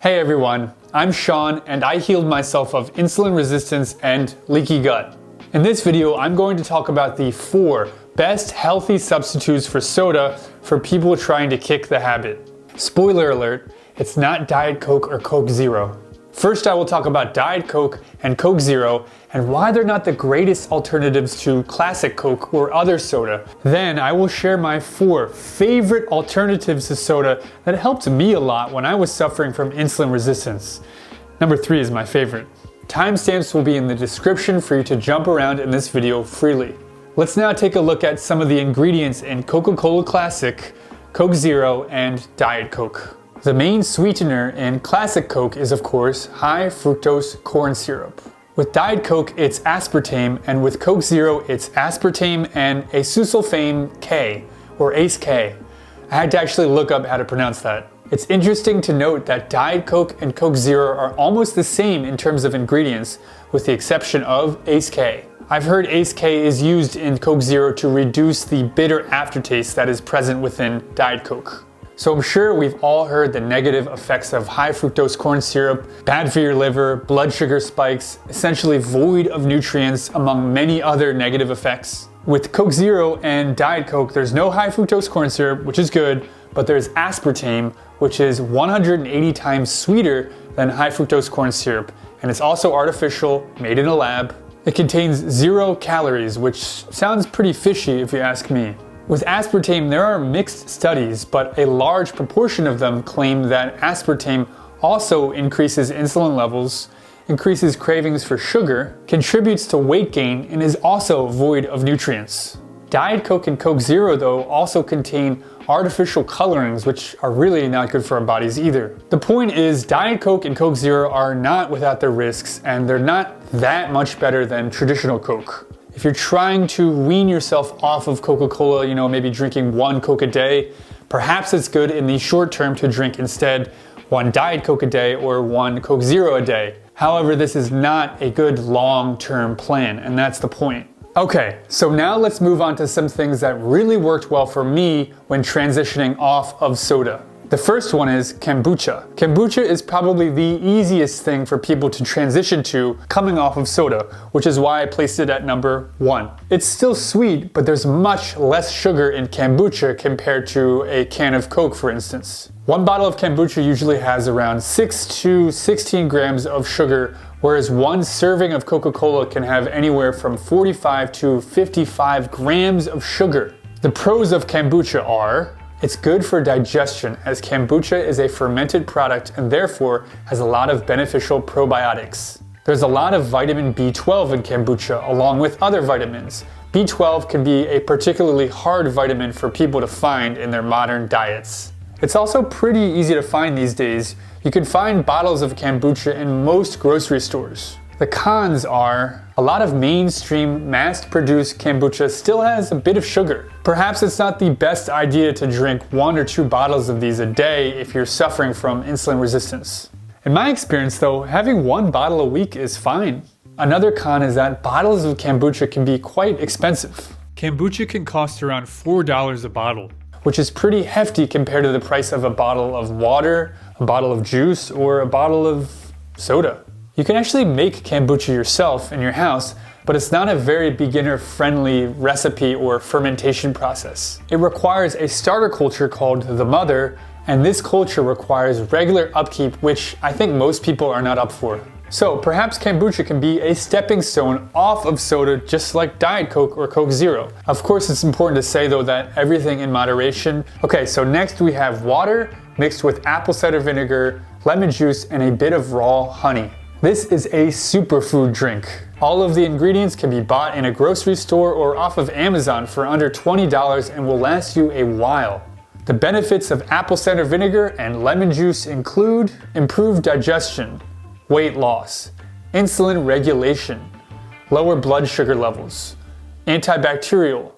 Hey everyone, I'm Sean and I healed myself of insulin resistance and leaky gut. In this video, I'm going to talk about the 4 best healthy substitutes for soda for people trying to kick the habit. Spoiler alert, it's not Diet Coke or Coke Zero. First, I will talk about Diet Coke and Coke Zero and why they're not the greatest alternatives to classic Coke or other soda. Then I will share my 4 favorite alternatives to soda that helped me a lot when I was suffering from insulin resistance. Number 3 is my favorite. Timestamps will be in the description for you to jump around in this video freely. Let's now take a look at some of the ingredients in Coca-Cola Classic, Coke Zero, and Diet Coke. The main sweetener in classic Coke is, of course, high fructose corn syrup. With Diet Coke, it's aspartame, and with Coke Zero, it's aspartame and acesulfame K, or ACE K. I had to actually look up how to pronounce that. It's interesting to note that Diet Coke and Coke Zero are almost the same in terms of ingredients, with the exception of ACE K. I've heard ACE K is used in Coke Zero to reduce the bitter aftertaste that is present within Diet Coke. So I'm sure we've all heard the negative effects of high fructose corn syrup, bad for your liver, blood sugar spikes, essentially void of nutrients, among many other negative effects. With Coke Zero and Diet Coke, there's no high fructose corn syrup, which is good, but there's aspartame, which is 180 times sweeter than high fructose corn syrup, and it's also artificial, made in a lab. It contains 0 calories, which sounds pretty fishy if you ask me. With aspartame, there are mixed studies, but a large proportion of them claim that aspartame also increases insulin levels, increases cravings for sugar, contributes to weight gain, and is also void of nutrients. Diet Coke and Coke Zero, though, also contain artificial colorings, which are really not good for our bodies either. The point is, Diet Coke and Coke Zero are not without their risks, and they're not that much better than traditional Coke. If you're trying to wean yourself off of Coca-Cola, maybe drinking 1 Coke a day, perhaps it's good in the short term to drink instead 1 Diet Coke a day or 1 Coke Zero a day. However, this is not a good long-term plan, and that's the point. Okay, so now let's move on to some things that really worked well for me when transitioning off of soda. The first one is Kombucha. Kombucha is probably the easiest thing for people to transition to coming off of soda, which is why I placed it at number 1. It's still sweet, but there's much less sugar in Kombucha compared to a can of Coke, for instance. 1 bottle of Kombucha usually has around 6 to 16 grams of sugar, whereas 1 serving of Coca-Cola can have anywhere from 45 to 55 grams of sugar. The pros of Kombucha are: it's good for digestion, as Kombucha is a fermented product and therefore has a lot of beneficial probiotics. There's a lot of vitamin B12 in Kombucha, along with other vitamins. B12 can be a particularly hard vitamin for people to find in their modern diets. It's also pretty easy to find these days. You can find bottles of Kombucha in most grocery stores. The cons are, a lot of mainstream mass-produced Kombucha still has a bit of sugar. Perhaps it's not the best idea to drink 1 or 2 bottles of these a day if you're suffering from insulin resistance. In my experience though, having 1 bottle a week is fine. Another con is that bottles of Kombucha can be quite expensive. Kombucha can cost around $4 a bottle, which is pretty hefty compared to the price of a bottle of water, a bottle of juice, or a bottle of soda. You can actually make Kombucha yourself in your house, but it's not a very beginner-friendly recipe or fermentation process. It requires a starter culture called the mother, and this culture requires regular upkeep, which I think most people are not up for. So perhaps Kombucha can be a stepping stone off of soda, just like Diet Coke or Coke Zero. Of course, it's important to say though that everything in moderation. Okay, so next we have water mixed with apple cider vinegar, lemon juice, and a bit of raw honey. This is a superfood drink. All of the ingredients can be bought in a grocery store or off of Amazon for under $20 and will last you a while. The benefits of apple cider vinegar and lemon juice include improved digestion, weight loss, insulin regulation, lower blood sugar levels, antibacterial,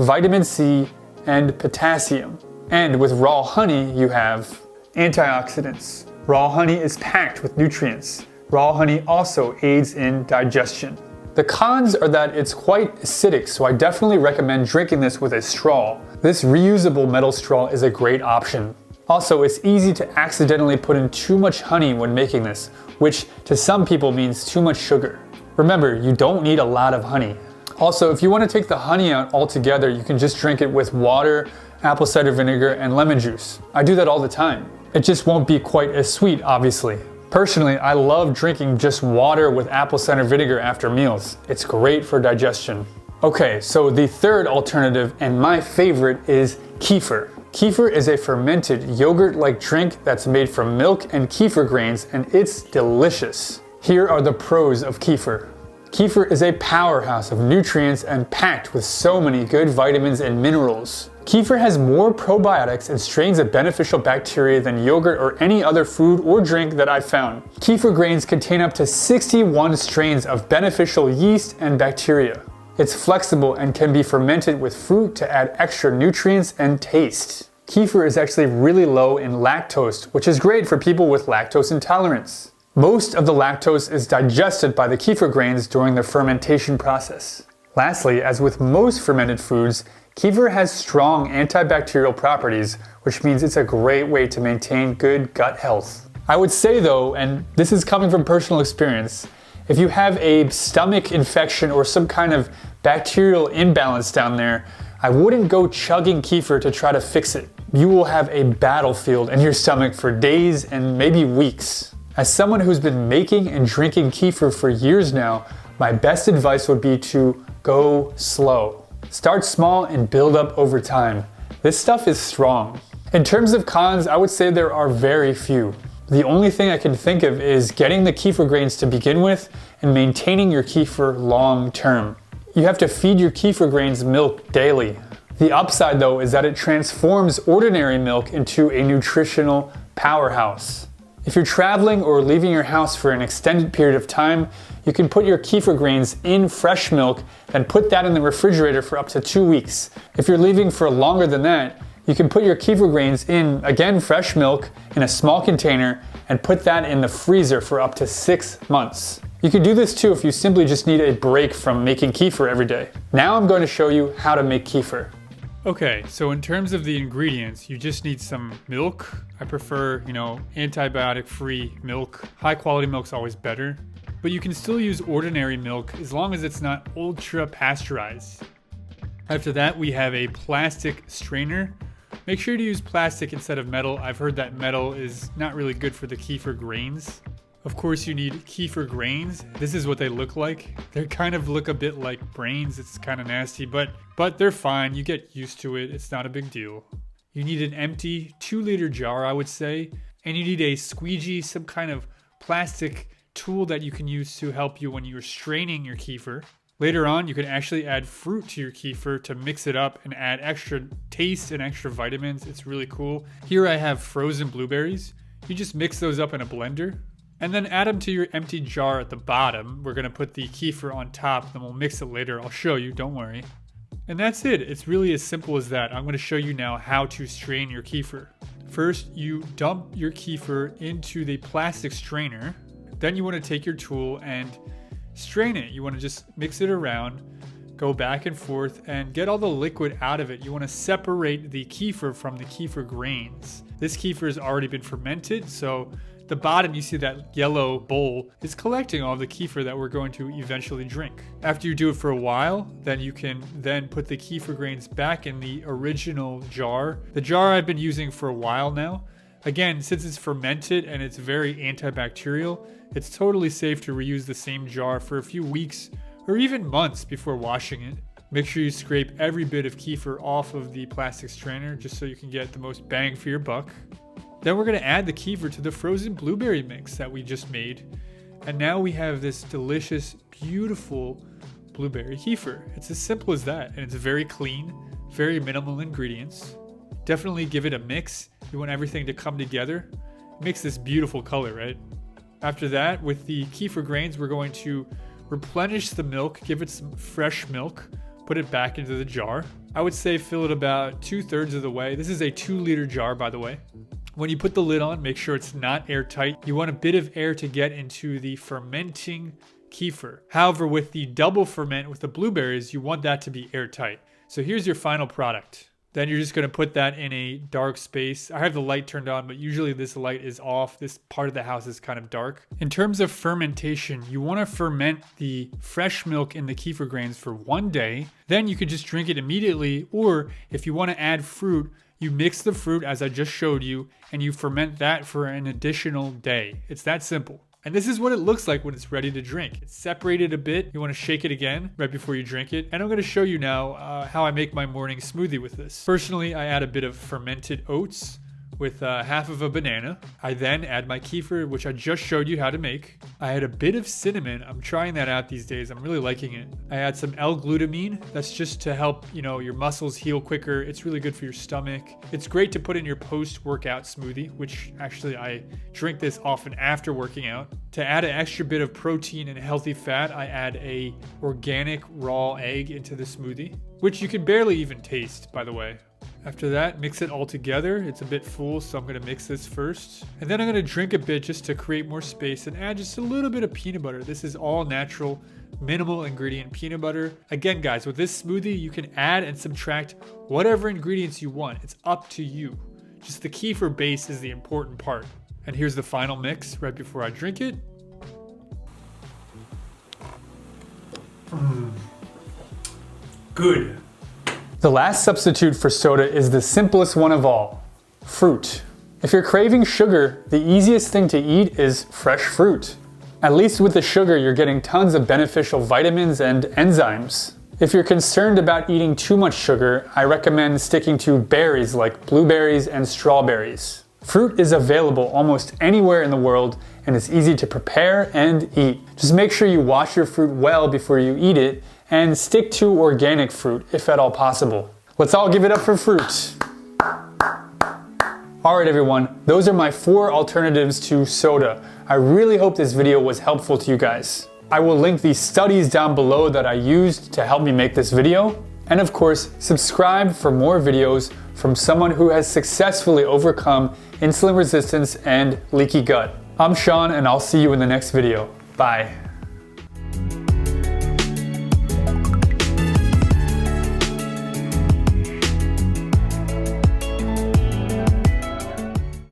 vitamin C, and potassium. And with raw honey, you have antioxidants. Raw honey is packed with nutrients. Raw honey also aids in digestion. The cons are that it's quite acidic, so I definitely recommend drinking this with a straw. This reusable metal straw is a great option. Also, it's easy to accidentally put in too much honey when making this, which to some people means too much sugar. Remember, you don't need a lot of honey. Also, if you want to take the honey out altogether, you can just drink it with water, apple cider vinegar, and lemon juice. I do that all the time. It just won't be quite as sweet, obviously. Personally, I love drinking just water with apple cider vinegar after meals. It's great for digestion. Okay, so the third alternative, and my favorite, is kefir. Kefir is a fermented yogurt-like drink that's made from milk and kefir grains, and it's delicious. Here are the pros of kefir. Kefir is a powerhouse of nutrients and packed with so many good vitamins and minerals. Kefir has more probiotics and strains of beneficial bacteria than yogurt or any other food or drink that I've found. Kefir grains contain up to 61 strains of beneficial yeast and bacteria. It's flexible and can be fermented with fruit to add extra nutrients and taste. Kefir is actually really low in lactose, which is great for people with lactose intolerance. Most of the lactose is digested by the kefir grains during the fermentation process. Lastly, as with most fermented foods, kefir has strong antibacterial properties, which means it's a great way to maintain good gut health. I would say though, and this is coming from personal experience, if you have a stomach infection or some kind of bacterial imbalance down there, I wouldn't go chugging kefir to try to fix it. You will have a battlefield in your stomach for days and maybe weeks. As someone who's been making and drinking kefir for years now, my best advice would be to go slow. Start small and build up over time. This stuff is strong. In terms of cons, I would say there are very few. The only thing I can think of is getting the kefir grains to begin with and maintaining your kefir long term. You have to feed your kefir grains milk daily. The upside though is that it transforms ordinary milk into a nutritional powerhouse. If you're traveling or leaving your house for an extended period of time, you can put your kefir grains in fresh milk and put that in the refrigerator for up to 2 weeks. If you're leaving for longer than that, you can put your kefir grains in, again, fresh milk in a small container and put that in the freezer for up to 6 months. You can do this too if you simply just need a break from making kefir every day. Now I'm going to show you how to make kefir. Okay, so in terms of the ingredients, you just need some milk. I prefer, antibiotic-free milk. High quality milk's always better. But you can still use ordinary milk as long as it's not ultra pasteurized. After that, we have a plastic strainer. Make sure to use plastic instead of metal. I've heard that metal is not really good for the kefir grains. Of course, you need kefir grains. This is what they look like. They kind of look a bit like brains. It's kind of nasty, but they're fine. You get used to it. It's not a big deal. You need an empty 2-liter jar, I would say. And you need a squeegee, some kind of plastic tool that you can use to help you when you're straining your kefir. Later on, you can actually add fruit to your kefir to mix it up and add extra taste and extra vitamins. It's really cool. Here I have frozen blueberries. You just mix those up in a blender and then add them to your empty jar at the bottom. We're going to put the kefir on top, then we'll mix it later. I'll show you, don't worry. And that's it. It's really as simple as that. I'm going to show you now how to strain your kefir. First, you dump your kefir into the plastic strainer. Then you want to take your tool and strain it. You want to just mix it around, go back and forth, and get all the liquid out of it. You want to separate the kefir from the kefir grains. This kefir has already been fermented, so the bottom, you see that yellow bowl, is collecting all the kefir that we're going to eventually drink. After you do it for a while, then you can then put the kefir grains back in the original jar. The jar I've been using for a while now. Again, since it's fermented and it's very antibacterial, it's totally safe to reuse the same jar for a few weeks or even months before washing it. Make sure you scrape every bit of kefir off of the plastic strainer just so you can get the most bang for your buck. Then we're going to add the kefir to the frozen blueberry mix that we just made. And now we have this delicious, beautiful blueberry kefir. It's as simple as that, and it's very clean, very minimal ingredients. Definitely give it a mix. You want everything to come together. It makes this beautiful color, right? After that, with the kefir grains, we're going to replenish the milk, give it some fresh milk, put it back into the jar. I would say fill it about 2/3 of the way. This is a 2-liter jar, by the way. When you put the lid on, make sure it's not airtight. You want a bit of air to get into the fermenting kefir. However, with the double ferment with the blueberries, you want that to be airtight. So here's your final product. Then you're just going to put that in a dark space. I have the light turned on, but usually this light is off. This part of the house is kind of dark. In terms of fermentation, you want to ferment the fresh milk in the kefir grains for 1 day. Then you can just drink it immediately. Or if you want to add fruit, you mix the fruit as I just showed you, and you ferment that for an additional day. It's that simple. And this is what it looks like when it's ready to drink. It's separated a bit. You want to shake it again right before you drink it. And I'm going to show you now how I make my morning smoothie with this. Personally, I add a bit of fermented oats with half of a banana. I then add my kefir, which I just showed you how to make. I add a bit of cinnamon. I'm trying that out these days. I'm really liking it. I add some L-glutamine. That's just to help, your muscles heal quicker. It's really good for your stomach. It's great to put in your post-workout smoothie, which actually I drink this often after working out. To add an extra bit of protein and healthy fat, I add a organic raw egg into the smoothie, which you can barely even taste, by the way. After that, mix it all together. It's a bit full, so I'm going to mix this first. And then I'm going to drink a bit just to create more space and add just a little bit of peanut butter. This is all natural, minimal ingredient peanut butter. Again, guys, with this smoothie, you can add and subtract whatever ingredients you want. It's up to you. Just the kefir base is the important part. And here's the final mix right before I drink it. Good. The last substitute for soda is the simplest one of all, fruit. If you're craving sugar, the easiest thing to eat is fresh fruit. At least with the sugar, you're getting tons of beneficial vitamins and enzymes. If you're concerned about eating too much sugar, I recommend sticking to berries like blueberries and strawberries. Fruit is available almost anywhere in the world and it's easy to prepare and eat. Just make sure you wash your fruit well before you eat it and stick to organic fruit if at all possible. Let's all give it up for fruit. Alright everyone, those are my 4 alternatives to soda. I really hope this video was helpful to you guys. I will link the studies down below that I used to help me make this video. And of course, subscribe for more videos from someone who has successfully overcome insulin resistance and leaky gut. I'm Sean and I'll see you in the next video. Bye.